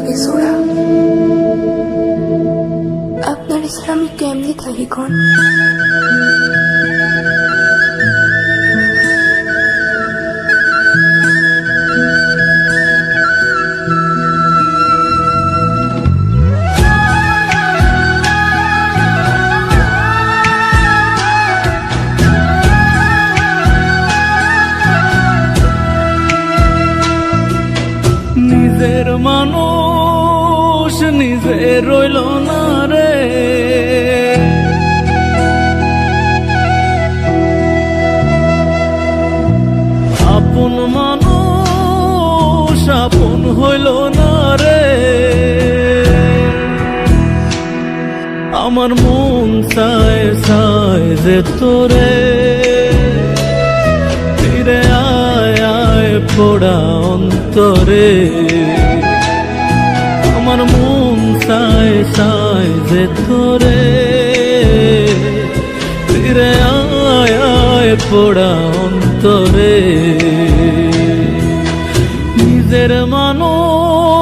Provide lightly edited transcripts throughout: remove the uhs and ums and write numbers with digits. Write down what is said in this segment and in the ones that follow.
বেসুরা আপনার ছাড়া আমি কেমনি থাকি কোন নিজের মানুষ নিজে রইল না রে, আপন মানুষ আপন হইল না রে। আমার মন চায় চায় যে তোরে ফিরে আয় আয় পোড়া অন্তরে। আমার মন চায় চায় যে তোরে ফিরে আয় আয় পোড়া অন্তরে। নিজের মানুষ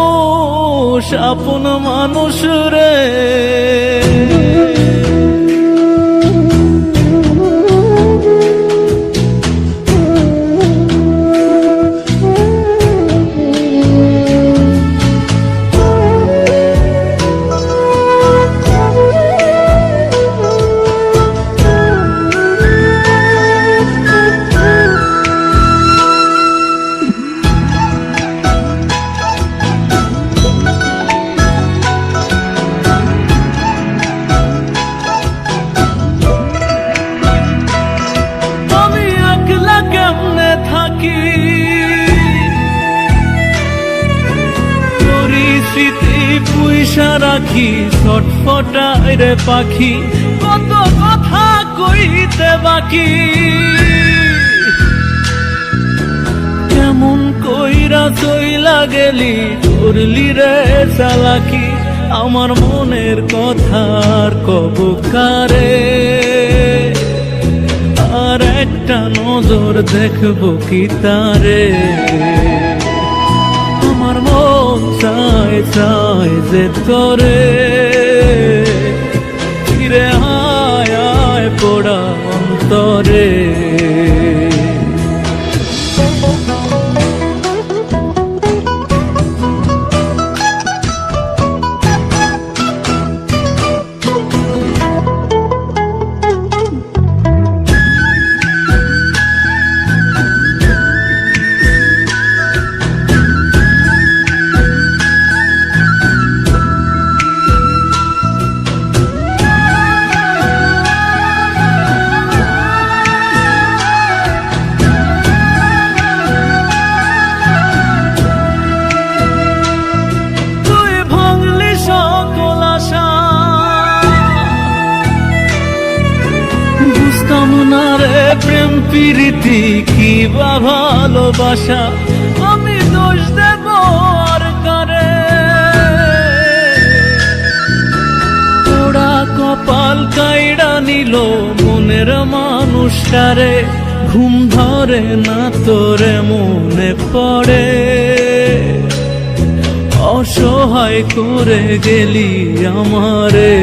আপন মানুষ রে, স্মৃতি পুইসা রাখি ছটফটায় রে পাখি, কত কথা কইতে বাকি। কেমন কইরা চইলা গেলি করলি রে চালাকি, আমার মনের কথার কব কারে। আর একটা নজর দেখবো কি তারে। আমার মন চায় চায় যে তোরে ফিরে আয় আয় পোড়া অন্তরে। বুঝতাম না রে প্রেম প্রীতি কি বা ভালোবাসা, আমি দোষ দেব আর কারে। ওরা কপাল কাইড়া নিল মনের মানুষটারে, ঘুম ধরে না তোরে মনে পড়ে। অসহায় করে গেলি আমারে,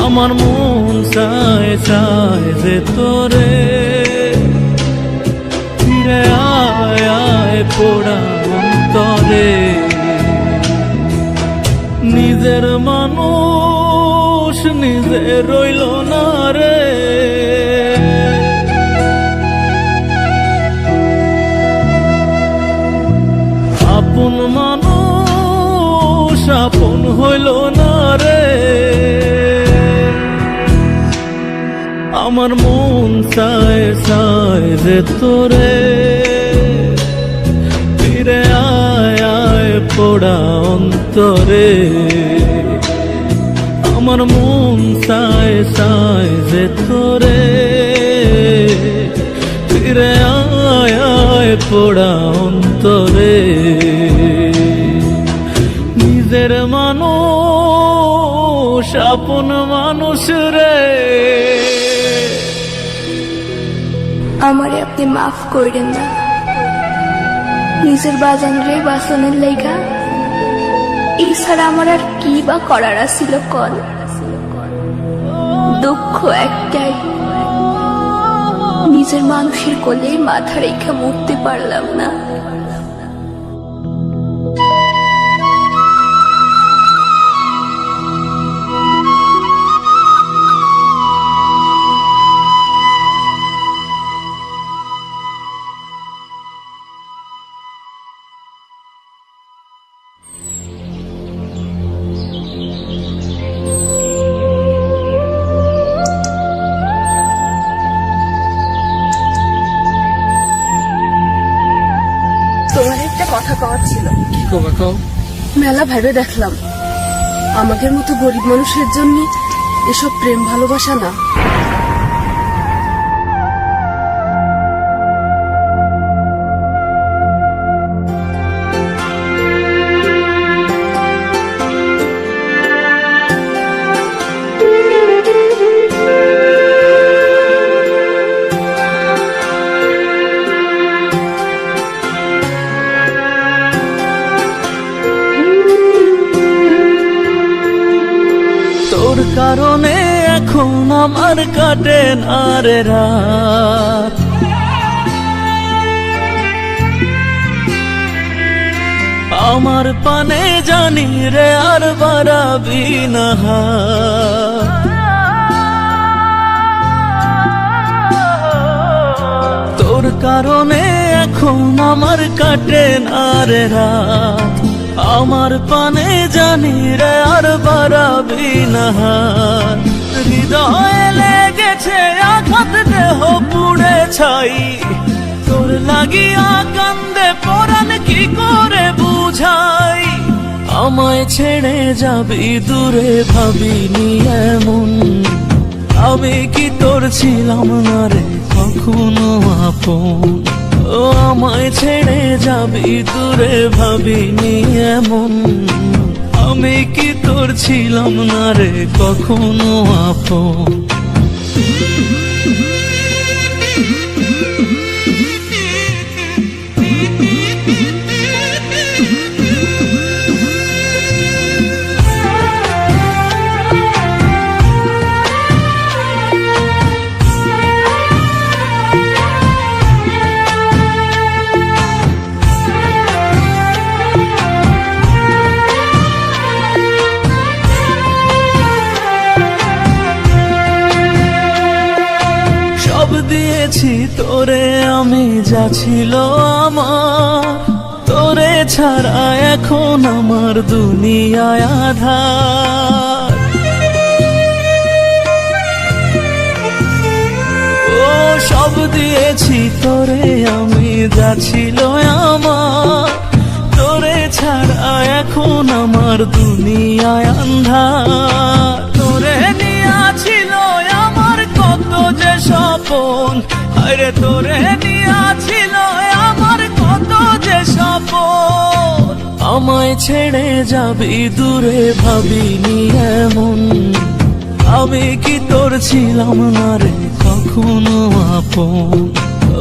আমার মন চায় চায় যে তোরে ফিরে আয় আয় পোড়া অন্তরে। নিজের মানুষ নিজে রইল না রে, আপন মানুষ আপন হইল না রে। আমার মন চায় চায় যে তোরে ফিরে আয় আয় পোড়া অন্তরে। আমার মন চায় চায় যে তোরে ফিরে আয় আয় পোড়া অন্তরে। নিজের মানুষ আপন মানুষ রে। আমারে আপনি মাফ করেন না, নিজের বাজানরে বাসনের লাইগা। এছাড়া আমার আর কি বা করার আছিল কল? দুঃখ একটাই, নিজের মানুষের কোলে মাথা রেখে মরতে পারলাম না। তোমার একটা কথা কওয়ার ছিল। কি কবা কও? মেলা ভেবে দেখলাম, আমাদের মতো গরিব মানুষের জন্য এসব প্রেম ভালোবাসা না। তোর কারণে এখন আমার কাটে না রে রাত। আমার পানে জানি রে আর বাড়াবি না হাত। তোর কারণে এখন আমার কাটে না রে রাত। আমার পানে জানি রে আর বাড়াবি না হাত। হৃদয়ে লেগেছে আঘাত, দেহ পুড়ে ছাই। তোর লাগিয়া কান্দে পরাণ কি করে বুঝাই। আমায় ছেড়ে যাবি দূরে ভাবিনি এমন। আমি কি তোর ছিলাম না রে কখনো আপন। ও আমায় ছেড়ে যাবি দূরে ভাবিনি এমন। আমি কি তোর ছিলাম না রে কখনো আপন। দিয়েছি তোরে আমি, যা ছিল আমার। তোরে ছাড়া এখন আমার দুনিয়ায় আধার। ও সব দিয়েছি তোরে আমি, যা ছিল আমার। তোরে ছাড়া এখন আমার দুনিয়ায় আন্ধার। তোরে নিয়া ছিল আমার কত যে স্বপন। আরে তোরে নিয়া ছিল আমার কত যে স্বপন। আমায় ছেড়ে যাবি দূরে ভাবিনি এমন। আমি কি তোর ছিলাম না রে কখনো আপন।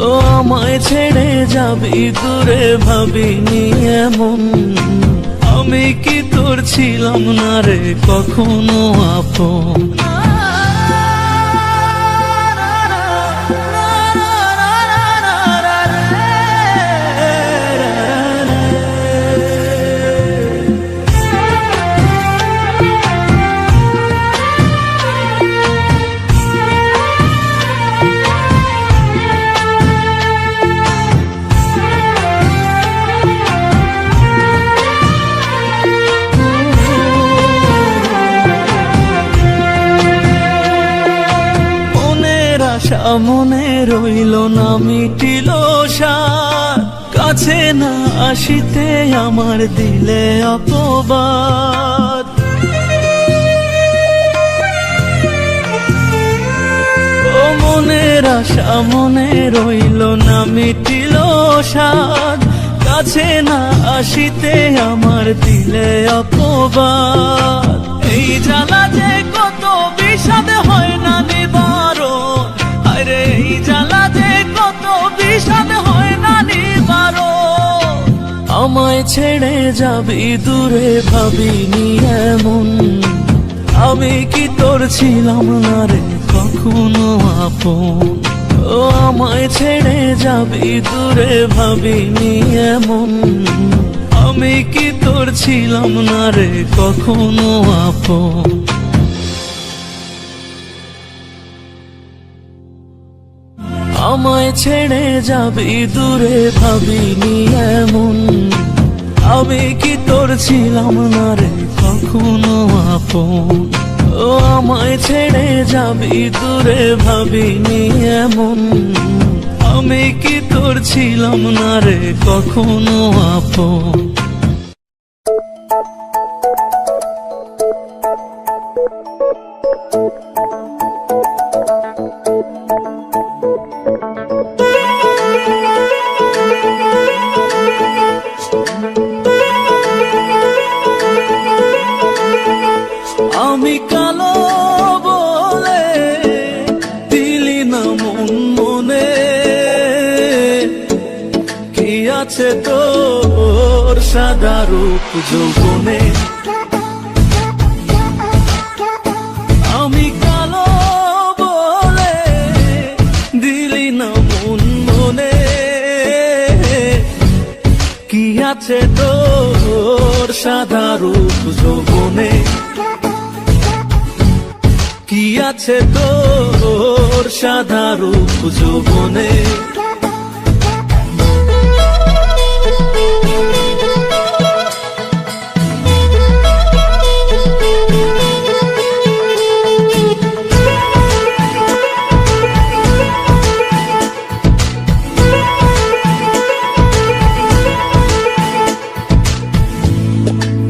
ও আমায় ছেড়ে যাবি দূরে ভাবিনি এমন। আমি কি তোর ছিলাম না রে কখনো আপন। মনে রইল না মিটিল সার। কাছে না আসিতে আমার দিলে অপবাদ। ও মনের আশা মনে রইল না মিটিল সার। কাছে না আসিতে আমার দিলে অপবাদ। এই জ্বালা যে কত বিষাদ হয় না নিবারণ। আরে এই জ্বালা যে কত বিষাদ হয় না নিবারণ। আমায় ছেড়ে যাবি দূরে ভাবিনি এমন, আমি কি তোর ছিলাম না রে কখনো আপন। ও আমায় ছেড়ে যাবি দূরে ভাবিনি এমন, আমি কি তোর ছিলাম না রে কখনো আপন। আমায় ছেড়ে যাবি দূরে ভাবিনি এমন, আমি কি তোর ছিলাম না রে কখনো আপন। ও আমায় ছেড়ে যাবি দূরে ভাবিনি এমন, আমি কি তোর ছিলাম না রে কখনো আপন। আমি কালো বলে দিলি না মন মনে, কি আছে তোর সাদা রূপ যৌবনে। আমি কালো বলে দিলি না মন মনে, কি আছে তোর সাদা রূপ যৌবনে, কি আছে তোর সাদা রূপ যৌবনে।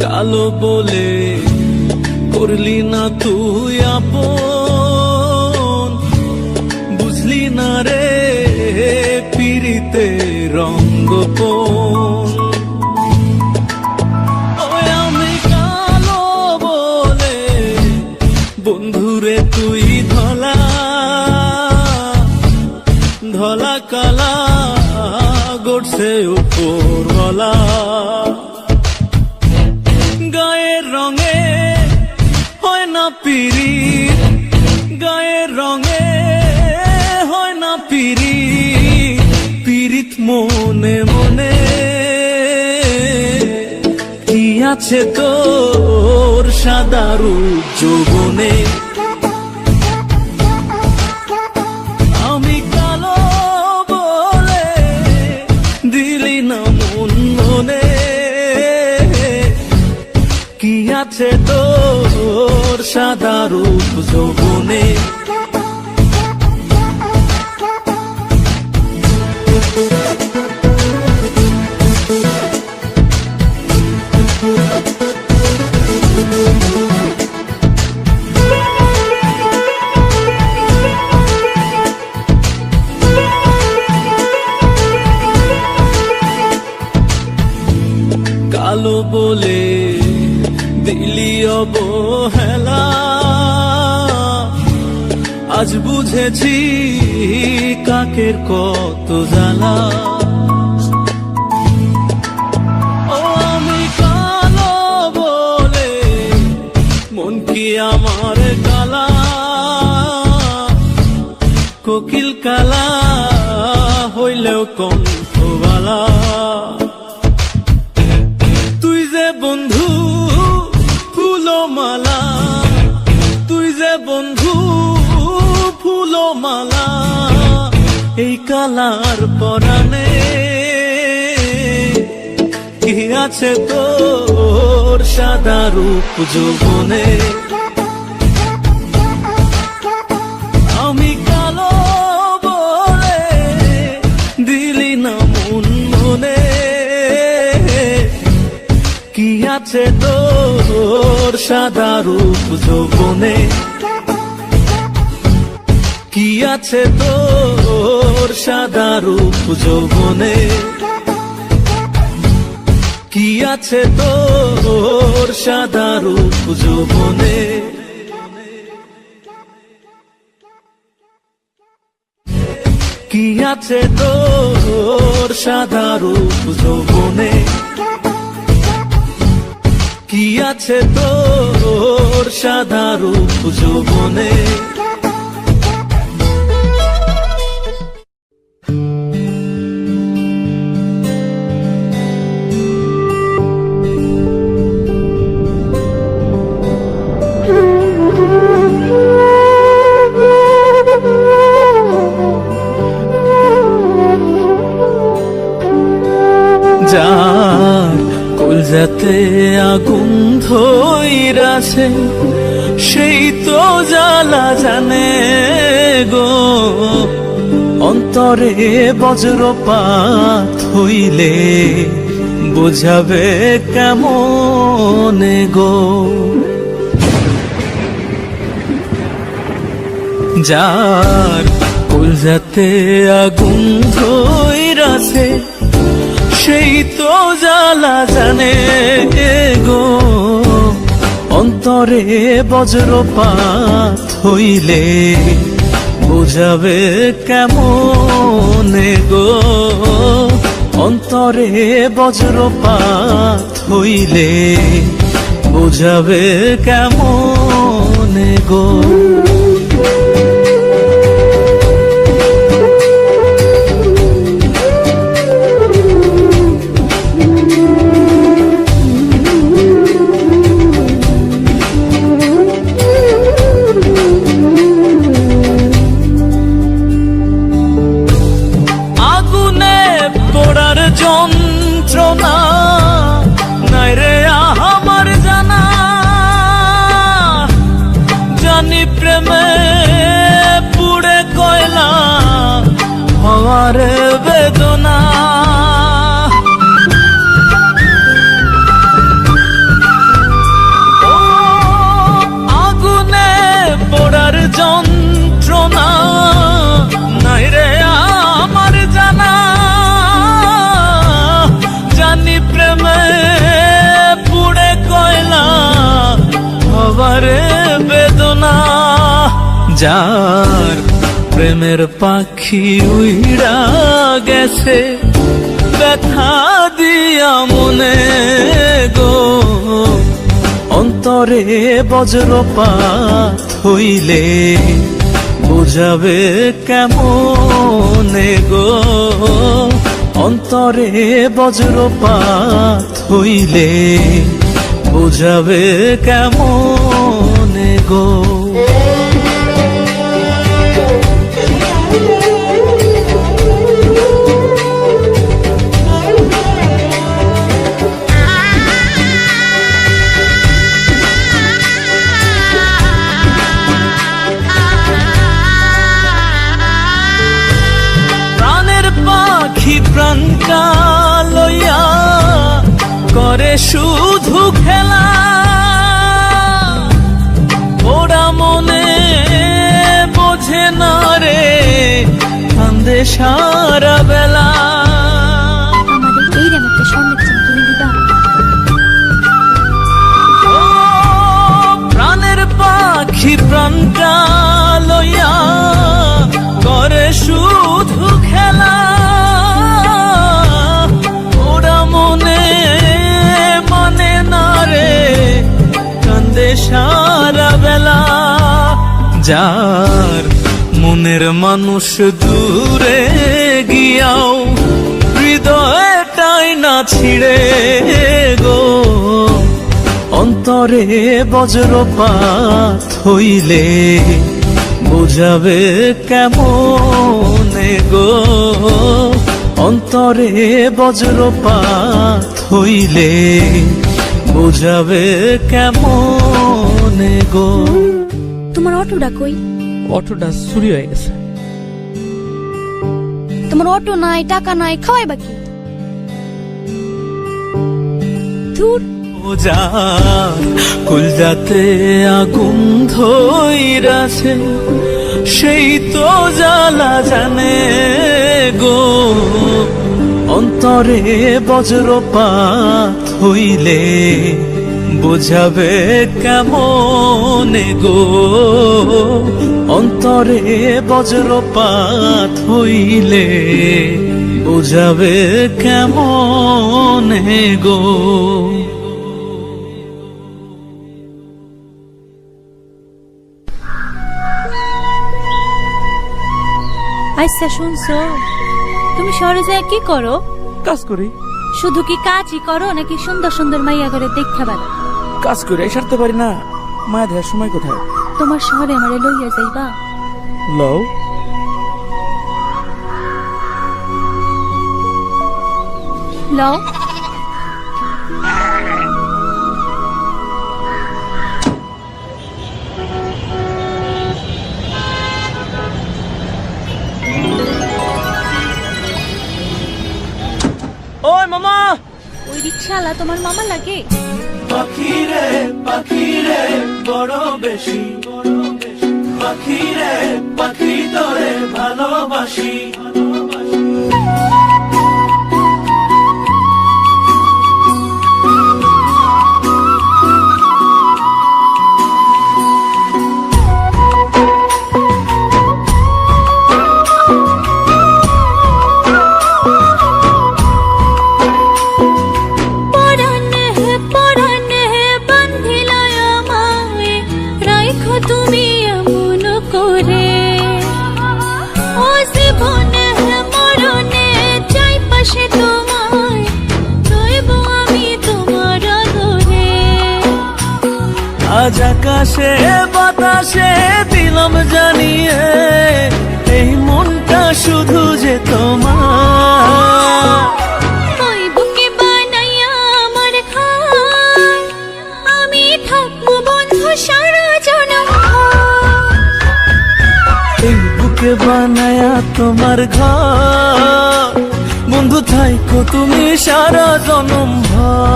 কালো বলে করলি না তুই আপন, বুঝলি না রে পিরিতে রঙ্গপন। ওই আমি কালো বলে বন্ধুরে তুই ধলা, ধলা কালা গড়ছে উপরওয়ালা। গায়ের রঙে হয় না পিরিত, গায়ের রঙে হয় না পিরিত, পিরিত মনে মনে। কি আছে তোর সাদা রূপ যৌবনে। আমি কালো বলে দিলি না মন মনে, কি আছে তোর সাদা রূপ যৌবনে। কালো বলে দিলি অবহেলা, আজ বুঝেছি কাকের কত জ্বালা। ও আমি কালো বলে মন কি আমার কালা, কোকিল কালা হইলেও কণ্ঠবালা। তুই যে বন্ধু ফুলমালা, তুই যে বন্ধু ফুলমালা, এই কালার পরাণে কি আছে তোর সাদা রূপ যৌবনে। আমি কালো বলে দিলি না মন মনে, কি আছে তোর সাদা রূপ যৌবনে, কি আছে তোর সাদা রূপ যৌবনে, কি আছে তোর সাদা রূপ যৌবনে। কি আছে তোর সাদা রূপ যৌবনে, কি আছে তোর সাদা রূপ যৌবনে। যার কলজাতে আগুন ধইরাছে সেই তো জ্বালা জানে গো, অন্তরে বজ্রপাত হইলে বোঝাবে কেমনে গো। যার কলজাতে আগুন ধইরাছে সেই তো জ্বালা জানে গো, অন্তরে বজ্রপাত হইলে বুঝাবে কেমনে গো, অন্তরে বজ্রপাত হইলে বুঝাবে কেমনে গো। যন্ত্রণা নাই রে আমার জানা, জানি প্রেমে পুড়ে কয়লা হওয়ার বেদনা। ও আগুনে পোড়ার যন্ত্রণা নাই রে আমার জানা, জানি প্রেমে পুড়ে কয়লা হবার বেদনা। যার প্রেমের পাখি উইড়া গেছে ব্যথা দিয়া মনে গো, অন্তরে বজ্রপাত হইলে বুঝাবে কেমনে গো, অন্তরে বজ্রপাত হইলে বুঝাবে কেমনে গো। প্রাণটা লইয়া করে শুধু খেলা, ওরা মনে বোঝে না রে কান্দে সারা বেলা। আমাদের এই রেমটা স্বর্ণের চেন তুমি দিবা। ও প্রাণের পাখি প্রাণটা লইয়া করে শুধু খেলা, সারা বেলা। যার মনের মানুষ দূরে গিয়াও হৃদয়টাই না ছিড়ে গো, অন্তরে বজ্রপাত হইলে বুঝাবে কেমনে গো, অন্তরে বজ্রপাত হইলে বুঝাবে কেমনে গো। তোমার অটোটা কই? অটোটা চুরি হয়ে গেছে। তোমার অটো নাই, টাকা নাই, খাওয়াই বাকি। ধুর। যার কলজাতে আগুন ধইরাছে সেই তো জ্বালা জানে গো, অন্তরে বজ্রপাত হইলে বোঝাবে কেমন গো, অন্তরে বজ্রপাত হইলে বোঝাবে কেমন গো। আচ্ছা শুনছো, তুমি শহরে যায় কি করো? কাজ করি। শুধু কি কাজই করো নাকি সুন্দর সুন্দর মাইয়া করে দেখা বেড়া? কাজ করে সারতে পারি না, মায়া দেওয়ার সময় কোথায়? তোমার শহরে আমারে লইয়া যাইবা? লও। লও। ওই মামা! ওই রিক্সাওয়ালা তোমার মামা লাগে? পাখিরে পাখিরে বড় বেশি, পাখিরে পাখি তোরে ভালোবাসি। আজ আকাশে বাতাসে দিলাম জানিয়ে, এই মনটা শুধু যে তোমার। ওই বুকে বানাইয়া আমার ঘর, আমি থাকবো বন্ধু সারা জনম। এই বুকে বানায়া তোমার ঘর, বন্ধু থাইকো তুমি সারা জনম ভর।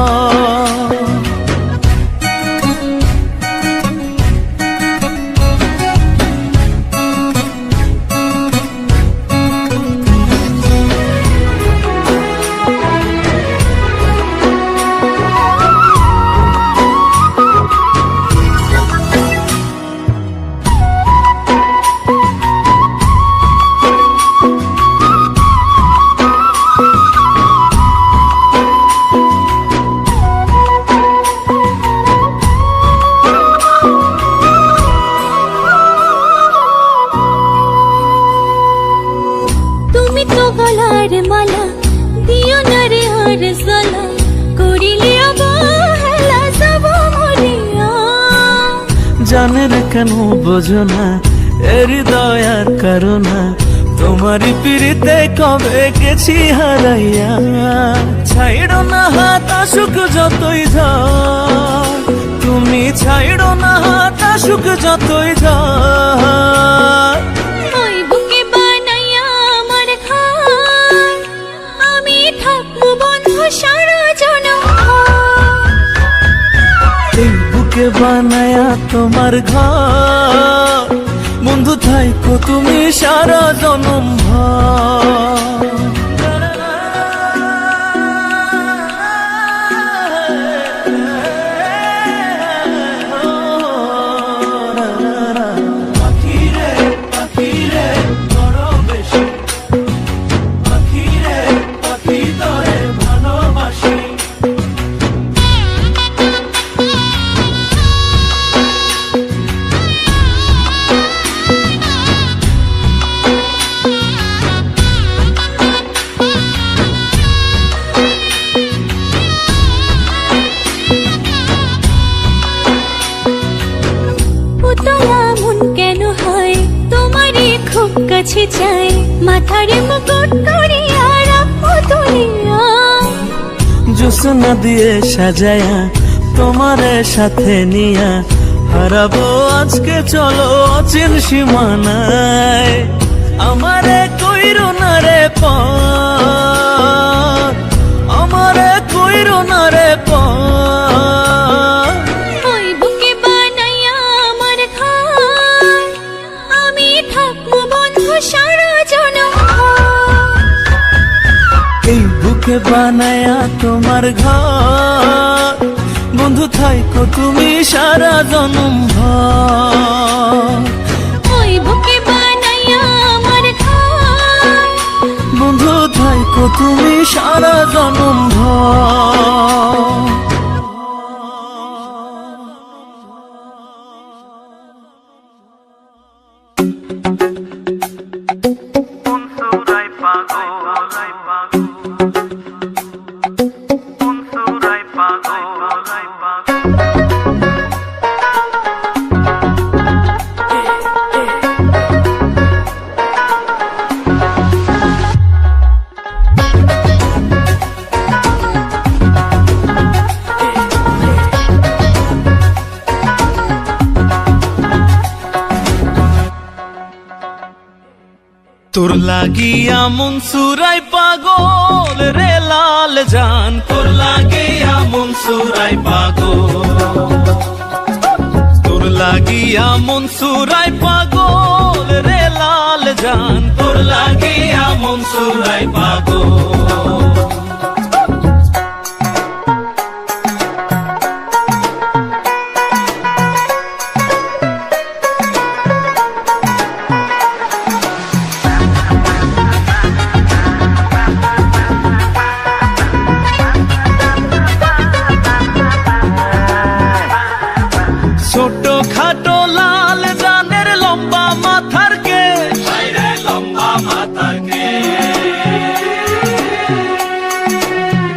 মালা দিও না রে হর সালা, করিলে অবহেলা সব মরিয়া। জানের কেন বোঝো না এর দয়ার কারণা, তোমারই পিড়িতে কবে গেছি হারাইয়া। ছাইড়ো না হাত আসুক যতই ঝড়, তুমি ছাইড়ো না হাত আসুক যতই ঝড়। ওই বুকে বানাইয়া আমার ঘর, আমি থাকবো বন্ধু সারা জনম। এই বুকে বানায়া তোমার ঘর, বন্ধু থাইকো তুমি সারা জনম ভর। পাখিরে পাখিরে বড় বেশি, পাখিরে পাখি তোরে ভালোবাসি। উতলা মন কেন হয় তোমারই খুব কাছে চাই, মাথারে মুকুট করিয়া রাখো দুনিয়া। জোসনা দিয়ে সাজায়া তোমারে সাথে নিয়া, হারাবো আজকে চলো অচিন সীমানায়। আমারে কইরো না রে পর, আমারে কইরো না রে পর। ওই বুকে বানাইয়া আমার ঘর, আমি থাকবো বন্ধু সারা জনম। এই বুকে বানায়া তোমার ঘর, বন্ধু থাই থাইকো তুমি সারা জনম ভর। ওই বুকে বানাইয়া আমার ঘর, বন্ধু থাইকো তুমি সারা জনম ভর। তোর লাগিয়া মন সুরাই পাগল রে লাল জান, তোর লাগিয়া মন সুরাই পাগল। তোর লাগিয়া মন সুরাই পাগল রে লাল জান, তোর লাগিয়া মন সুরাই পাগল। ছোট খাটো লাল জানের লম্বা মাথার কে, লম্বা মাথার কে।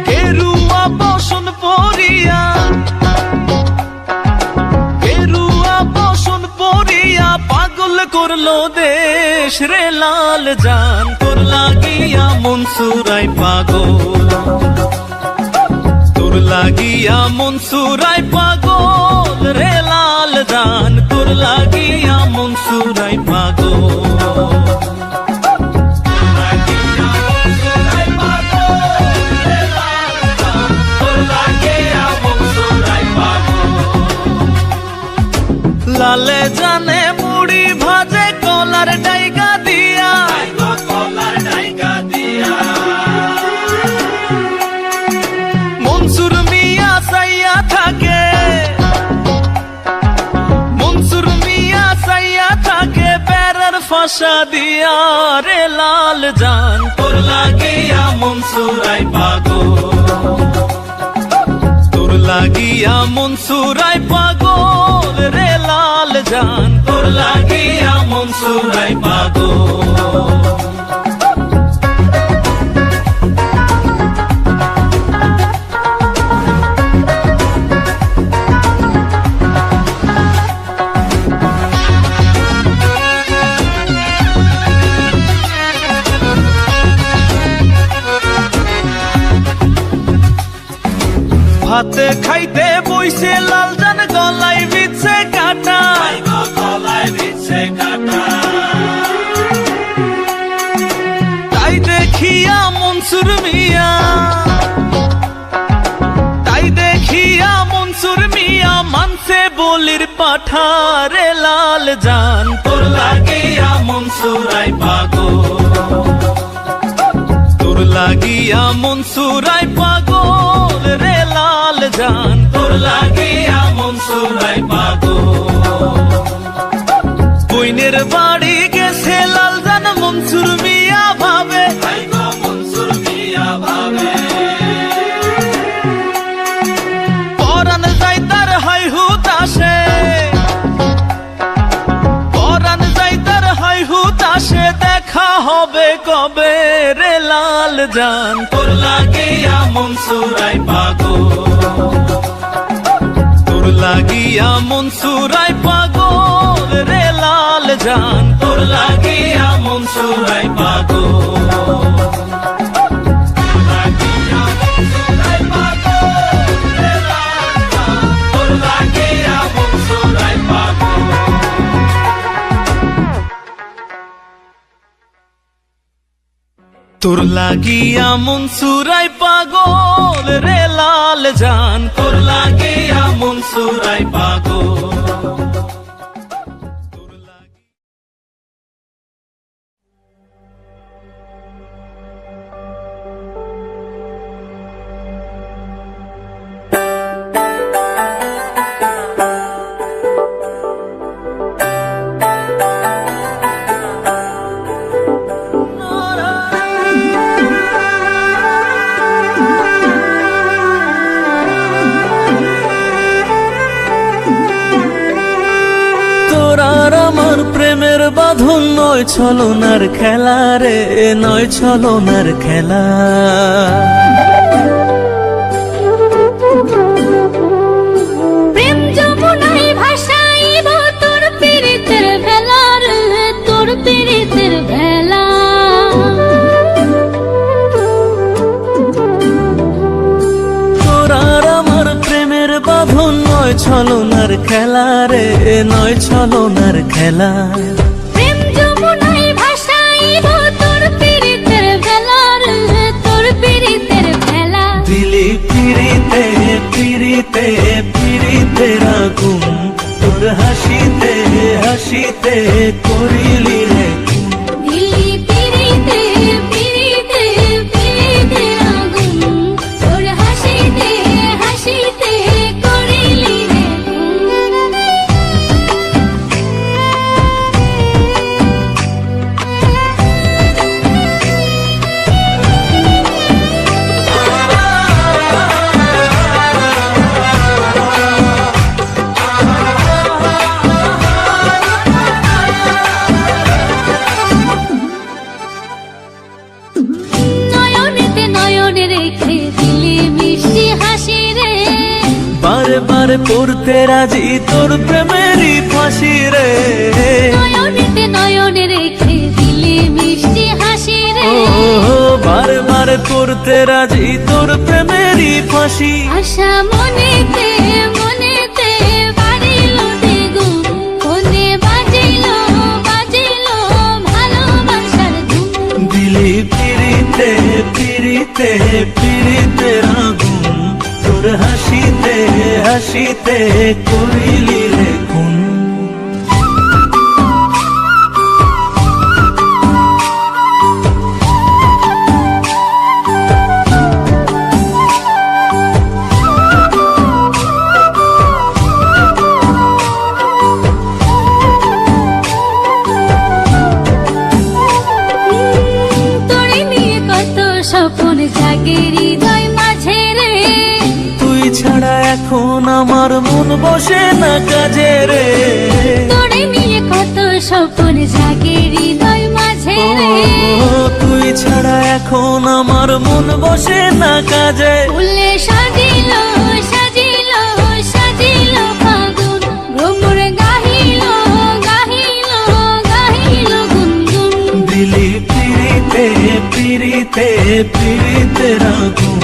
গেরুয়া বসন পরিয়া, গেরুয়া বসন পরিয়া পাগল করলো দেশ রে লাল জান, তোর লাগিয়া মন সুরাই পাগল। তোর লাগিয়া মন সুরাই পাগল রে লাল জান, তোর লাগিয়া মন সুরাই পাগল। লালে জানে মুড়ি ভাজে কলার ডাইগা দিয়া, কলার ডাইগা দিয়া। মনসুর মিয়া সাইয়া থাকে, মনসুর মিয়া সাইয়া থাকে বেড়ার ফাঁসা দিয়া রে লাল জান, তোর লাগিয়া মন সুরাই পাগল। তোর লাগিয়া মন সুরাই পাগল রে লাল জান, তোর লাগিয়া মন সুরাই পাগল। ভাতে খাইতে বইছে লাল জান, গলায় বিছে কাটা, গলায় বিছে কাটা। তাই দেখিয়া মনসুর মিয়া, তাই দেখিয়া মনসুর মিয়া মানছে বলির পাঠা রে লাল জান, তোর লাগিয়া মন সুরাই পাগল। তোর লাগিয়া মন সুরাই পাগল রে লাল জান, তোর লাগিয়া মন সুরাই পাগল। বইনের বাড়ি গেছে লাল জান, মনসুর মিয়া ভাবে, মনসুর মিয়া ভাবে। পরান যাই তার হাই হুতাশে, পরান যাই তার হাই হুতাশে, দেখা হবে কবে রে লাল জান, তোর লাগিয়া মন সুরাই পাগল। তোর লাগিয়া মন সুরাই পাগল রে লাল জান, তোর লাগিয়া মন সুরাই পাগল। তোর লাগিয়া মন সুরাই পাগল রে লাল জান, তোর লাগিয়া মন সুরাই পাগল। বাঁধন নয় ছলনার খেলা রে, নয় ছলনার খেলা। প্রেম যমুনায় ভাসাইব তোর পীড়িতের ভেলা রে, তোর পীড়িতের ভেলা। তোর আর আমার প্রেমের বাঁধন নয় ছলনার খেলা রে, নয় ছলনার খেলা। প্রেম যমুনায় ভাসাইব তোর পীড়িতের ভেলা রে, তোর পীড়িতের ভেলা। দিলি পিড়িতে পিড়িতে পিড়িতের আগুন, তোর হাসিতে হাসিতে করিলি রে খুন। দিলি পিড়িতে পিড়িতে পিড়িতের আগুন, তোর হাসিতে হাসিতে করিলি রে খুন। নয়নেতে নয়নে রেখে দিলি মিষ্টি হাসি রে, বারে বারে পড়তে রাজি তোর প্রেমেরই ফাঁসি রে। নয়নেতে নয়নে রেখে দিলি মিষ্টি হাসি রে। ও বারে বারে পড়তে রাজি তোর প্রেমেরই ফাঁসি। আশা মনেতে মনেতে বাড়িল দ্বিগুণ, ফোনে বাজিল বাজিল ভালোবাসার ধুম। দিলি পিড়িতে পিড়িতে পিড়িতে আগুন, তোর হাসিতে হাসিতে করিলি রে খুন। তোরে নিয়ে কত স্বপ্ন জাগে হৃদয় মাঝে রে, তুই ছাড়া এখন আমার মন বসে না কাজে রে। তোরে নিয়ে কত স্বপ্ন জাগে হৃদয় মাঝে ও রে। তুই ছাড়া এখন আমার মন বসে না কাজে। ফুলে সাজিল সাজিল সাজিল ফাগুন, ভ্রমর গাহিল গাহিল গাহিল গুনগুন। দিলি পিড়িতে পিড়িতে পিড়িতে আগুন,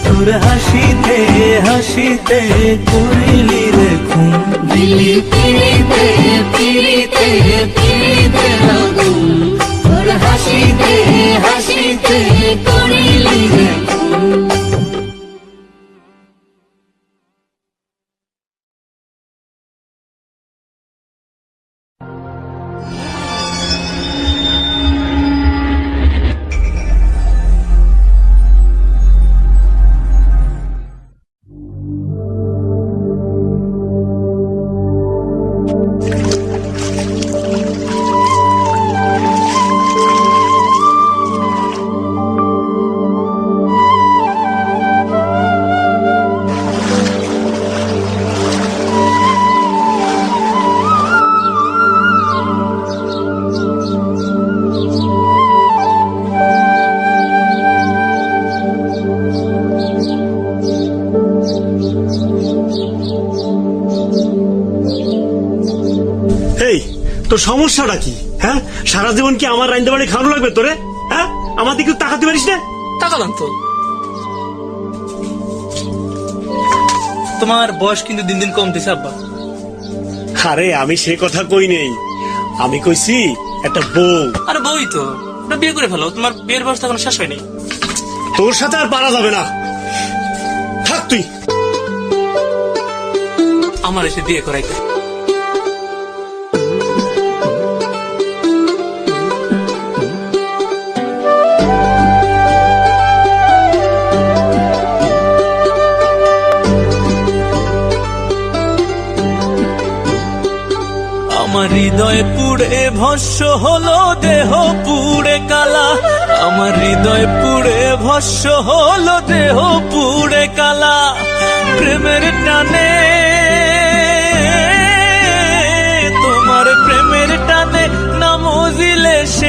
তোর হাসিতে হাসিতে করিলি রে খুন। দিলি পিড়িতে পিড়িতে পিড়িতে আগুন, তোর হাসিতে হাসিতে করিলি রে খুন। এই তোর সমস্যাটা কি? হ্যাঁ, সারা জীবন কি আমার রাইন্দা বাড়ি খাওয়ানো লাগবে তোরে? হ্যাঁ, আমার দিকে তাকাতে পারিস না? তাকালাম তো। তোমার বয়স কিন্তু দিন দিন কমতেছে আব্বা। আরে আমি সে কথা কই নেই, আমি কইছি একটা বউ। আরে বই তো, ওটা বিয়ে করে ফেলো, তোমার বিয়ের বয়স তো এখনো শেষ হয়নি। তোর সাথে আর পারা যাবে না, থাক তুই। আমার এসে বিয়ে করাইতে আমার হৃদয় পুড়ে ভস্য হলো দেহ পুড়ে কালা, আমার হৃদয় পুড়ে ভস্য হলো দেহ পুড়ে কালা। প্রেমের টানে তোমার প্রেমের টানে না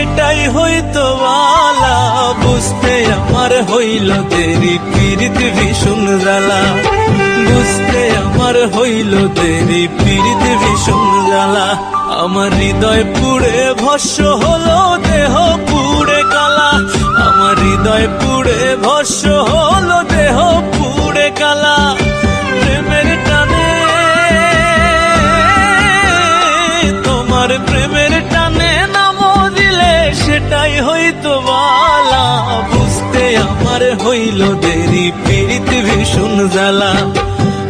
সেটাই হইতো বালা, বুঝতে আমার হইল দেরি, পীড়িত ভীষণ জ্বালা, বুঝতে আমার হইল দেরি, পীড়িত ভীষণ জ্বালা। আমার হৃদয় পুড়ে ভস্য হলো, দেহ পুড়ে কালা, আমার হৃদয় পুড়ে ভস্য হলো, দেহ পুড়ে কালা। প্রেমের টানে, তোমার প্রেমের টানে নাম দিলে সেটাই হইতো বালা, বুঝতে আমার হইল দেরি, পীড়িত ভীষণ জ্বালা,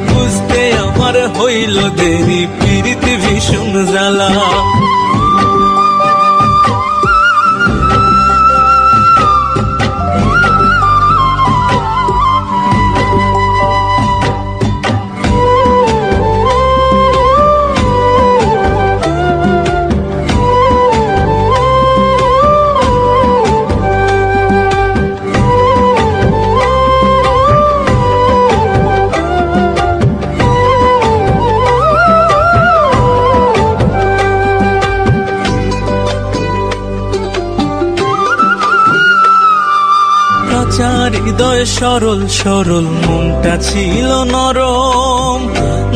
বুঝতে আমার হইল দেরি, পীড়িত ভীষণ জ্বালা। কাঁচা হৃদয় সরল সরল, মনটা ছিল নরম,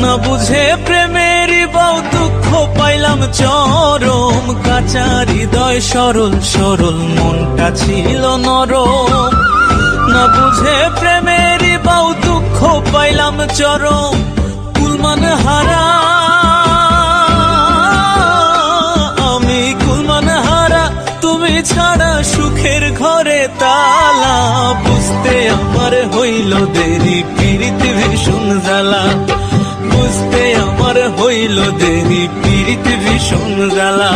না বুঝে প্রেমের বাউ দুঃখ পাইলাম চরম। কাঁচা হৃদয় সরল সরল, মনটা ছিল নরম, না বুঝে প্রেমের বাউ দুঃখ পাইলাম চরম। কুলমান হারা আমি, কুলমান হারা তুমি ছাড়া সুখের ঘরে তালা, বুঝতে আমার হইল দেরি, পীড়িত ভীষণ জ্বালা, বুঝতে আমার হইল দেরি, পীড়িত ভীষণ জ্বালা।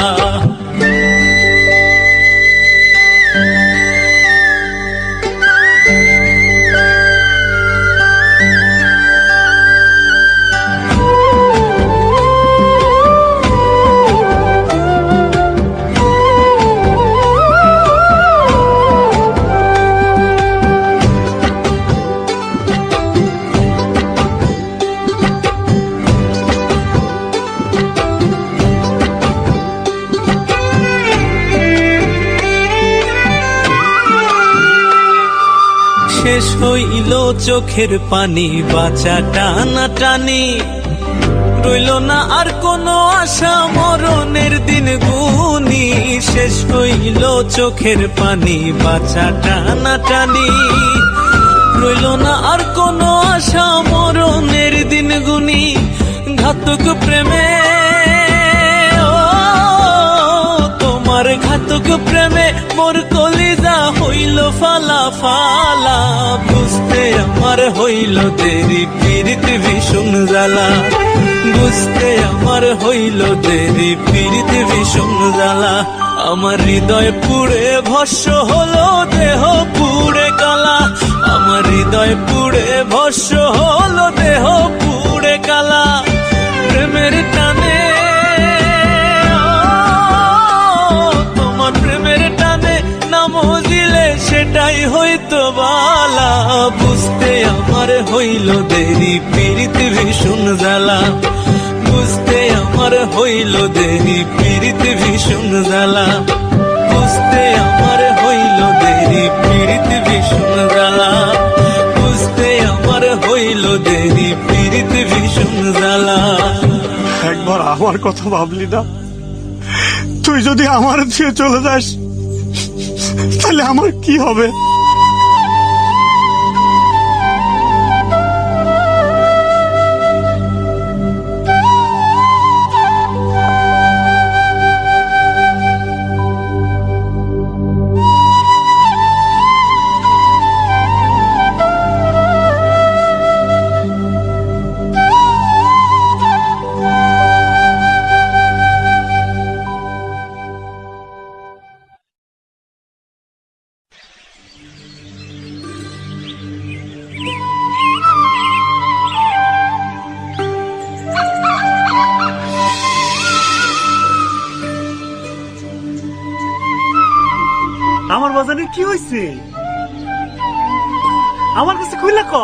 শেষ হইল চোখের পানি, বাঁচা টানা টানি, রইল না আর কোনো আশা, মরণের দিন গুনি। শেষ হইল চোখের পানি, বাঁচা টানা টানি, রইল না আর কোনো আশা, মরণের দিন গুনি। ঘাতক প্রেমে, তোমার ঘাতক প্রেমে মোর কলিজা হইল ফালা ফালা, বুঝতে আমার হইল দেরি, পীড়িত ভীষণ জ্বালা, বুঝতে আমার হইল দেরি, পীড়িত ভীষণ জ্বালা। আমার হৃদয় পুড়ে ভস্য হলো, দেহ পুড়ে কালা, আমার হৃদয় পুড়ে ভস্য হলো, দেহ পুড়ে কালা। প্রেমের টানে, তোমার প্রেমের টানে নাম দিলে সেটাই হইতো বালা, বুঝতে আমার হইল দেরি, পীড়িত ভীষণ জ্বালা, বুঝতে আমার হইল দেরি, পীড়িত ভীষণ জ্বালা, বুঝতে আমার হইল দেরি, পীড়িত ভীষণ জ্বালা, বুঝতে আমার হইল দেরি, পীড়িত ভীষণ জ্বালা। একবার আমার কথা ভাবলি না? তুই যদি আমার দিয়ে চলে যাস তাহলে আমার কি হবে? আমার বাজারে কি হয়েছে? আমার কাছে কইলা ক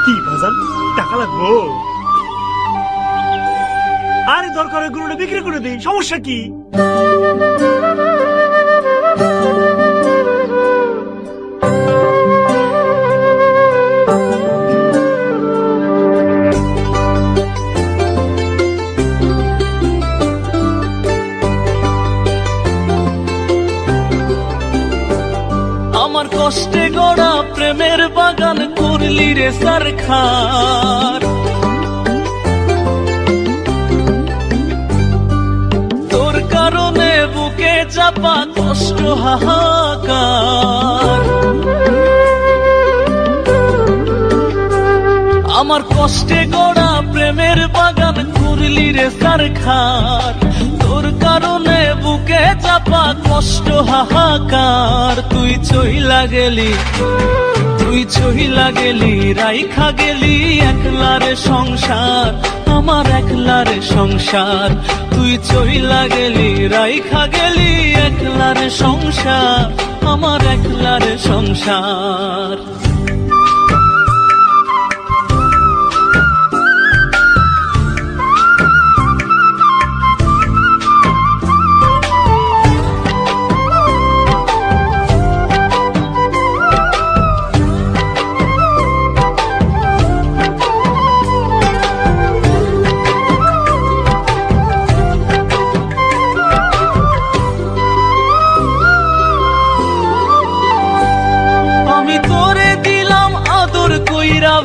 কি বাজান, টাকা লাগবো? আরে দরকার হয় গরুটা বিক্রি করে দিই, সমস্যা কি? আমার কষ্টে গড়া প্রেমের বাগান করলি রে সরখার, তোর কারণে বুকে চাপা কষ্ট হাহাকার। আমার কষ্টে গড়া প্রেমের বাগান করলি রে সরখার, তোর কারণে বুকে চাপা কষ্ট হাহাকার। তুই চইলা গেলি, তুই চইলা গেলি, রাইখা গেলি একলারে সংসার, আমার একলারে সংসার। তুই চইলা গেলি, রাইখা গেলি একলারে সংসার, আমার একলারে সংসার।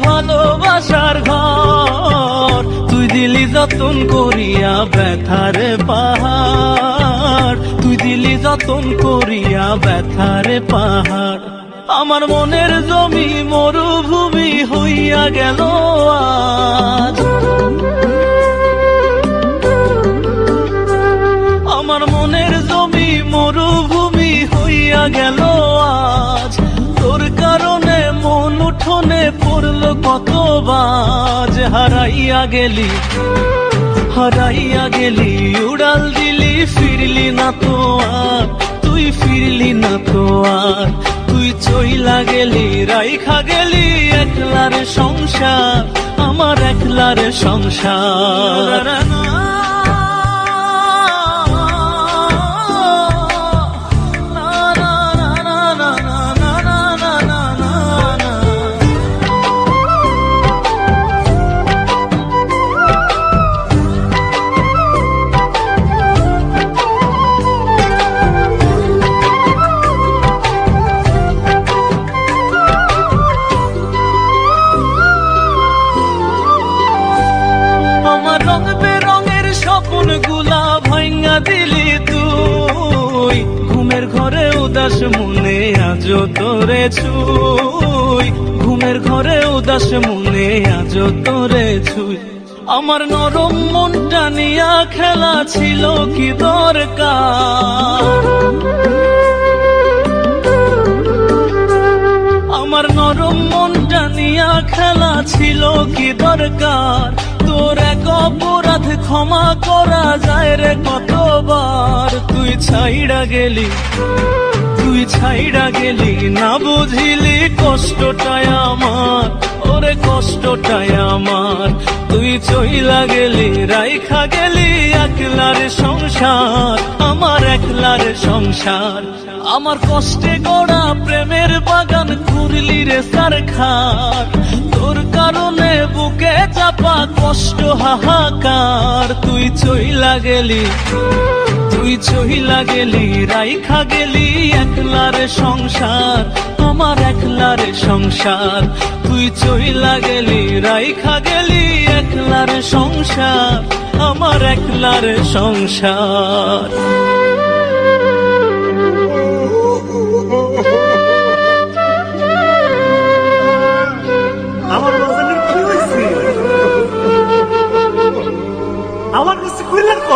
ভালোবাসার ঘর তুই দিলি যতন করিয়া ব্যথারে পাহাড়, তুই দিলি যতন করিয়া ব্যথারে পাহাড়। আমার মনের জমি মরুভূমি হইয়া গেল আজ, আমার মনের জমি মরুভূমি হইয়া গেল আজ। তোর কারণে মন উঠোনে পড়লো কত বাজ, হারাইয়া গেলি, হারাইয়া গেলি, উড়াল দিলি, ফিরলি না তো আর, তুই ফিরলি না তো আর। তুই চইলা গেলি, রাইখা গেলি একলারে সংসার, আমার একলারে সংসার। গুলা ভাঙা দিলি তুই, ঘুমের ঘরে উদাস মনে আজ তোরে ছুই, ঘুমের ঘরে উদাস মনে আজ তোরে ছুই। আমার নরম মনটা নিয়া খেলা ছিল কি দরকার, আমার নরম মনটা নিয়া খেলা ছিল কি দরকার। তোর এক অপরাধ ক্ষমা করা যায় রে কতবার। তুই ছাইড়া গেলি, তুই ছাইড়া গেলি, না বুঝিলি কষ্টটাই আমার, ওরে কষ্টটাই আমার। তুই চইলা গেলি, রাইখা গেলি একলারে সংসার, আমার একলারে সংসার। আমার কষ্টে গড়া প্রেমের বাগান ঘুরলি রে সরখার, তোর কারণে বুকে চাপা কষ্ট হাহাকার। তুই চইলা গেলি, তুই চইলা গেলি, রাইখা গেলি একলারে সংসার, আমার একলারে সংসার। তুই চইলা গেলি, রাইখা গেলি একলারে সংসার, আমার একলারে সংসার। আমার বাজানের কি হয়েছে? আমার কাছে কইলেন ক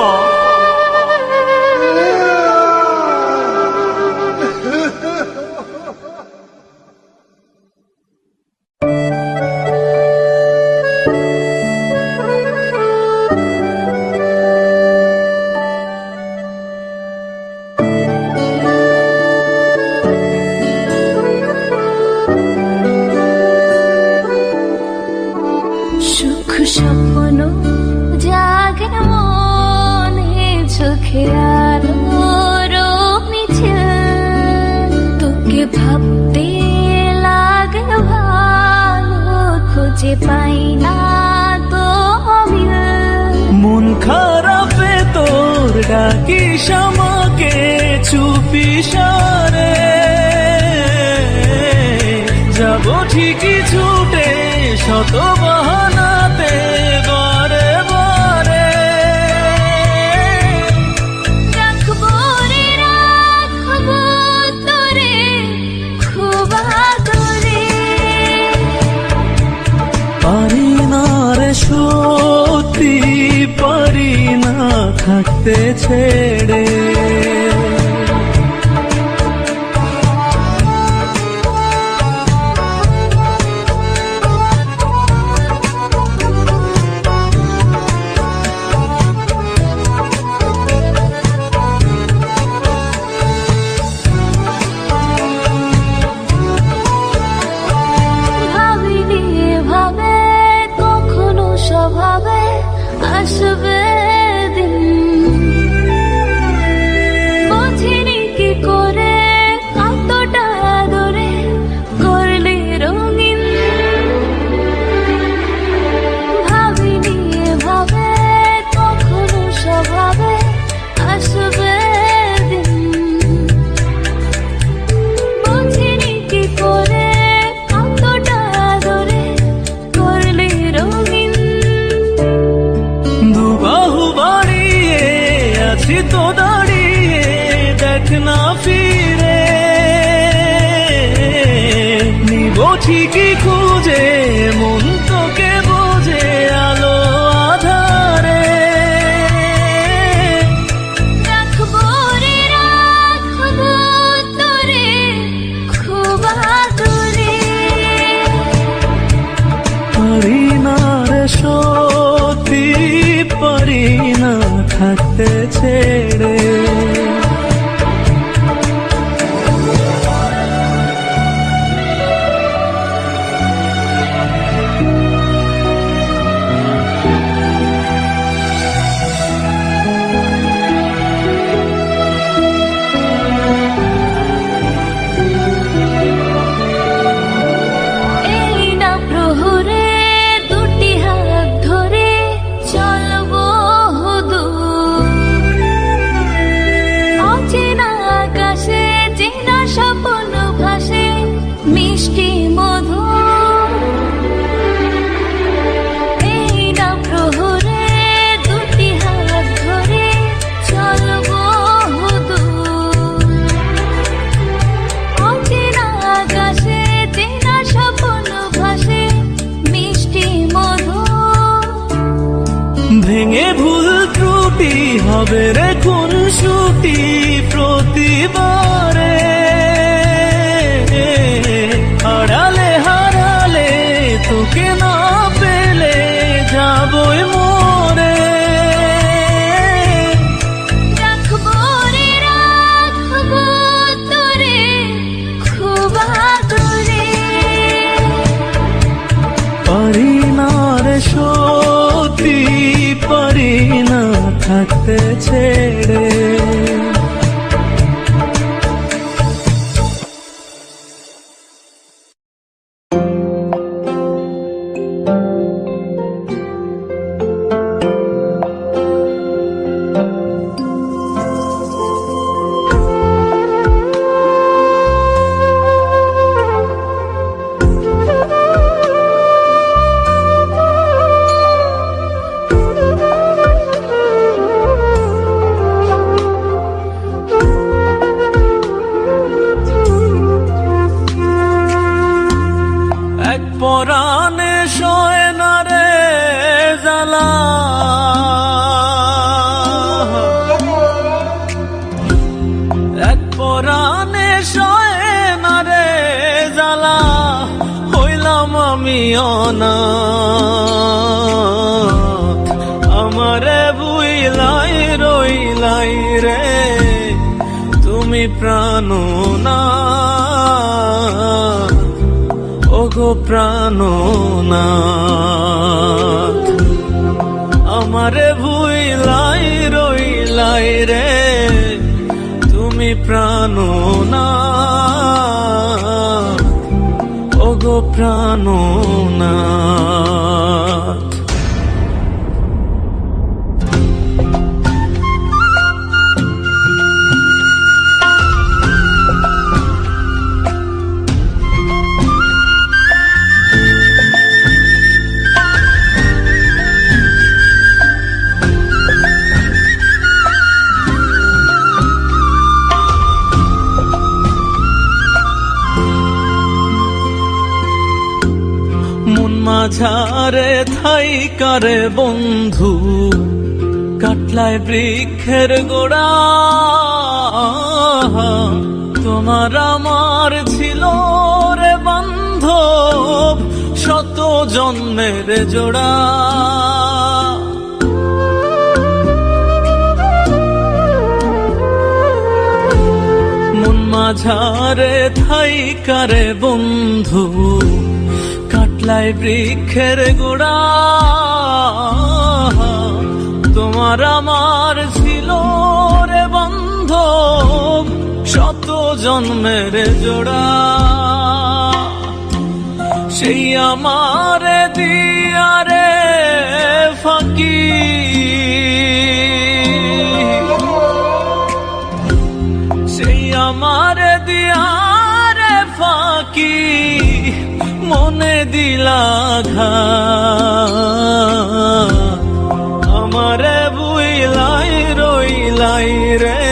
সুখ স্বপ্ন জাগে মন চোখে আলোর মিছিল তোকে ভাবতে লাগে ভালো খুঁজে পাই না তো মিল মন খারাপে তোর ডাকিস আমাকে চুপি সারে যাব ঠিকই ছুটে শত বাহানাতে বারে বারে রাখবো রে রাখবো তোরে খুব আদরে পারি না রে সত্যি পারি না থাকতে ছেড়ে ভাবিনি এভাবে কখনো স্বভাবে আসবে দিন বুঝিনি কি করে কতটা আদরে করলে রঙিন ভাবিনি এভাবে কখনো স্বভাবে আসবে দিন বুঝিনি কি করে কতটা আদরে করলে রঙিন দুবাহু বাড়িয়ে আছি তো দাঁড়িয়ে দেখ না ফিরে নিব ঠিকই খুঁজে মন তোকে বোঝে আলো আধারে রাখবো রে রাখবো তোরে খুব আদরে পারি না রে সত্যি পারি না থাকতে ছেড়ে এই না প্রহরে দুটি হাত ধরে চলবো দূর অচেনা আকাশে চেনা স্বপ্ন ভাসে মিষ্টি মধু এই না প্রহরে দুটি হাত ধরে চলবো দূর অচেনা আকাশে চেনা স্বপ্ন ভাসে মিষ্টি মধু ভেঙে ভুল ত্রুটি হবে রে কোন সুটি প্রতিবারে হারালে হারালে তোকে না পেলে যাবই মোরে রাখবো রে রাখবো তোরে খুব আদরে পারি না রে সত্যি পারি না থাকতে ছেড়ে এক পরাণে শোয় না রে জ্বালা এক পরাণে শোয় না রে জ্বালা হইলাম আমি অনাথ আমারে বুইলাই রইলাই রে তুমি প্রাণনাথ ওগো প্রাণনাথ আমারে ভুইলাই রইলাই প্রাণনাথ। মাঝারে থাই কারে বন্ধু, কাটলায় বৃক্ষের গোড়া। তোমার আমার ছিল রে বান্ধব, শত জন্মের জোড়া। মন মাঝারে থাই কারে বন্ধু, কাটলাই বৃক্ষের গোড়া। তোমার আমার ছিল রে বান্ধব, শত জন্মের জোড়া। সেই আমার দিয়ারে ফাঁকি, সেই আমার দিয়ারে ফাঁকি, মনে দিলা ঘাত। আমারে বুইলাই রইলাই রে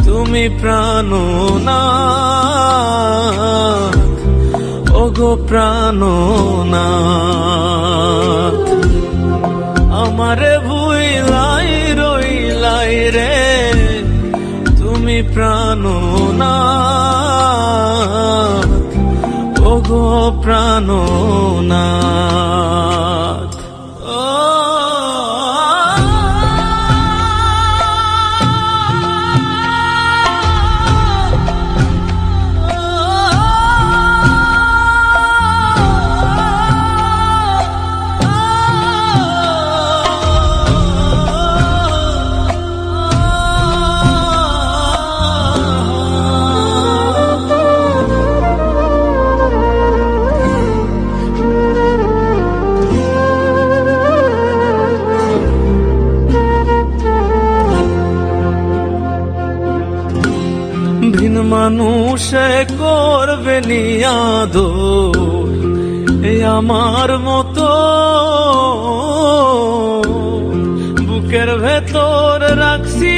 তুমি প্রাণনাথ, ওগো প্রাণনাথ। আমারে বুইলাই রইলাই রে তুমি প্রাণনাথ, ওগো প্রাণনাথ। ভিন মানুষে করবে নিয়াদর, এ আমার মতো বুকের ভেতর রাখছি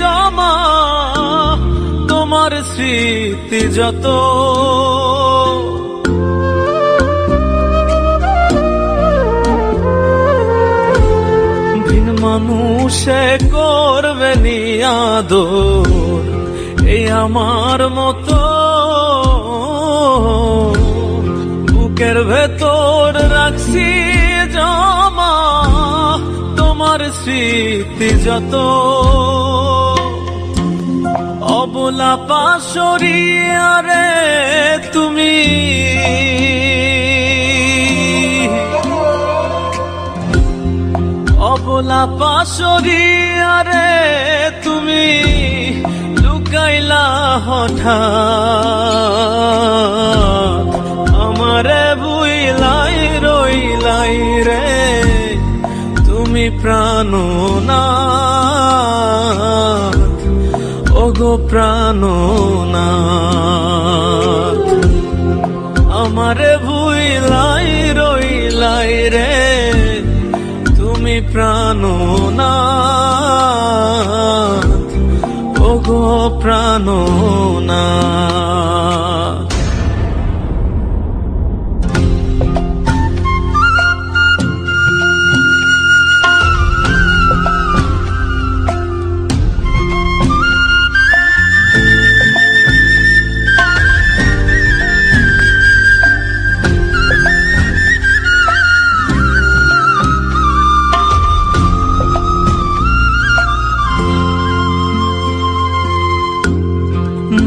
জমা তোমার স্মৃতি যত। ভিন মানুষে করবে নিয়াদর, এই আমার মতো বুকের ভেতর রাখছি জমা তোমার স্মৃতি যত। অবলা পাশরিয়ারে তুমি, অবলা পাশরিয়ারে তুমি, লুকাইলা হঠাৎ। আমারে বুইলাই রইলাই রে তুমি প্রাণনাথ, ওগো প্রাণনাথ। আমারে বুইলাই রইলাই রে তুমি প্রাণনাথ, ওগো প্রাণনাথ।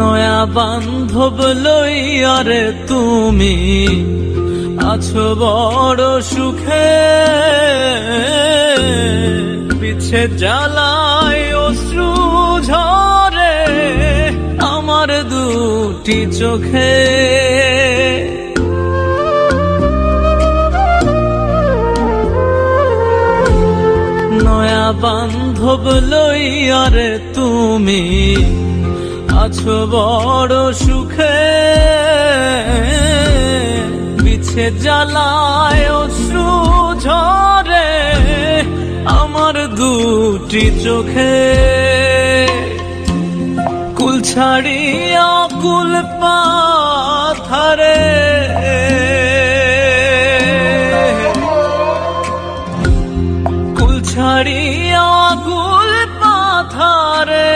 নয়া বান্ধব লইয়ারে তুমি আছো বড় সুখে, পিছে জ্বালায় অশ্রু ঝরে আমার দুটি চোখে। বান্ধব লইয়ারে তুমি আছো বড় সুখে, বিছে জ্বালায় অশ্রু ঝরে আমার দুটি চোখে। কুল ছাড়িয়া কুল পাথারে, কুল ছাড়িয়া কুল পাথারে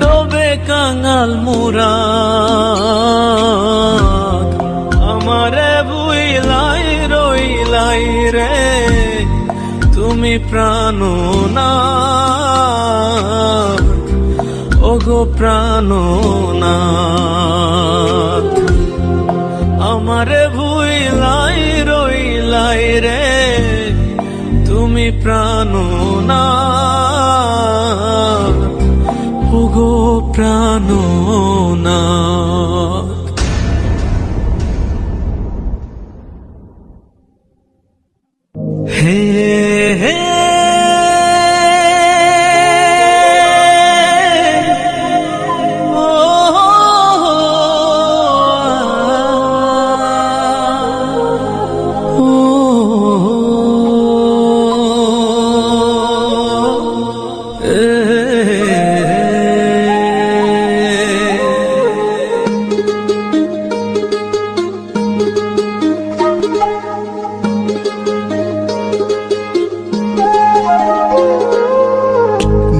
ডোবে কাঙাল মুরাদ। আমারে বুইলাই রইলাই রে তুমি প্রাণনাথ, ওগো প্রাণনাথ। আমারে ভুইলাই রইলাই রে তুমি প্রাণনাথ, ওগো প্রাণনাথ। হে হে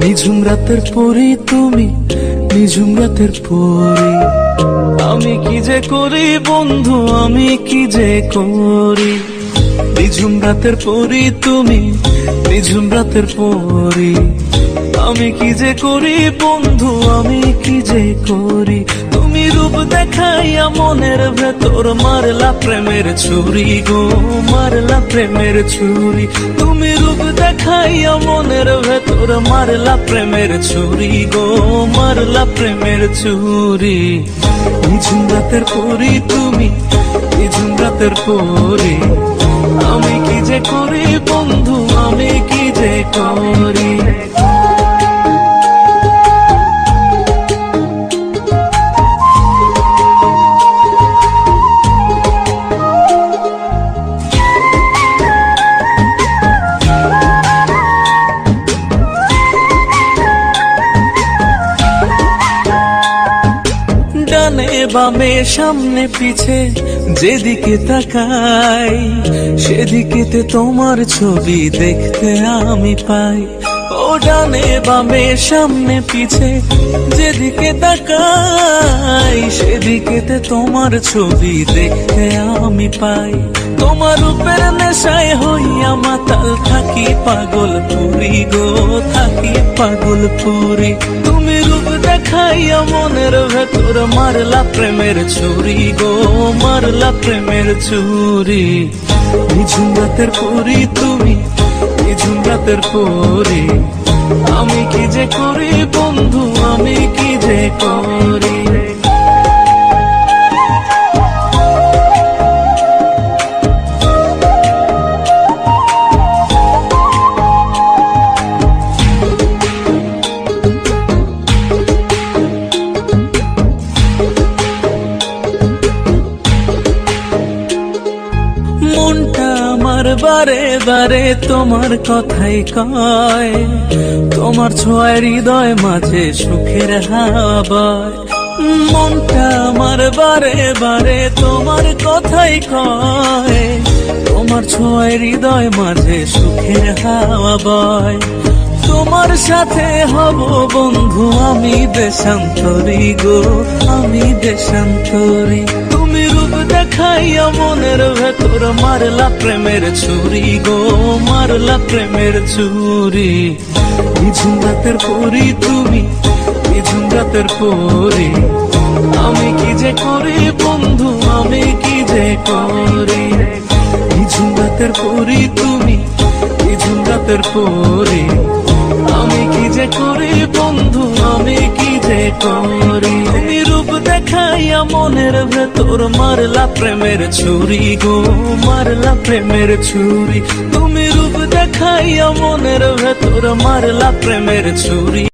নিঝুম রাতের পরি তুমি, নিঝুম রাতের পরি। আমি কি যে করি বন্ধু, আমি কি যে করি। নিঝুম রাতের পরি তুমি, নিঝুম রাতের পরি। আমি কি যে করি বন্ধু, আমি কি যে করি। তুমি রূপ দেখাইয়া মনের ভেতর মারলা প্রেমের ছুরি গো, মারলা প্রেমের ছুরি। তুমি রূপ দেখাইয়া মনের ভেতর মারলা প্রেমের ছুরি গো, মারলা প্রেমের ছুরি। নিঝুম রাতের পরি তুমি, নিঝুম রাতের পরি। আমি কি যে করি বন্ধু, আমি কি যে করি। ডানে বামে সামনে পিছে যেদিকে তাকাই, সেদিকেতে তোমার ছবি দেখতে আমি পাই। ও ডানে বামে সামনে পিছে যেদিকে তাকাই, সেদিকেতে তোমার ছবি দেখতে আমি পাই। তোমার রূপের নেশায় হইয়া মাতাল থাকি পাগল পুরি গো, থাকি পাগল পুরি। তুমি রূপ দেখাইয়া মনের ভেতর মারলা প্রেমের ছুরি গো, মারলা প্রেমের ছুরি। নিঝুম রাতের পরি তুমি, নিঝুম রাতের পরি। আমি কি যে করি বন্ধু, আমি কি যে করি। মনটা আমার বারে বারে তোমার কথাই কয়, তোমার ছোঁয়ায় হৃদয় মাঝে সুখের হাওয়া। মনটা আমার বারে বারে তোমার কথাই কয়, তোমার ছোঁয়ায় হৃদয় মাঝে সুখের হাওয়া বয়। তোমার সাথে হব বন্ধু আমি দেশান্তরী গো, আমি দেশান্তরী। তুমি রূপ দেখাইয়া মনের ভেতর মারলা প্রেমের ছুরি গো, মারলা প্রেমের ছুরি। নিঝুম রাতের পরি তুমি, নিঝুম রাতের পরি। আমি কি যে করি বন্ধু, আমি কি যে করি। নিঝুম রাতের পরি তুমি, নিঝুম রাতের পরি। আমি কি যে করি বন্ধু, আমি কি যে করি। তুমি রূপ দেখাইয়া মনের ভেতর মারলা প্রেমের ছুরি গো, মারলা প্রেমের ছুরি। তুমি রূপ দেখাইয়া মনের ভেতর মারলা প্রেমের ছুরি।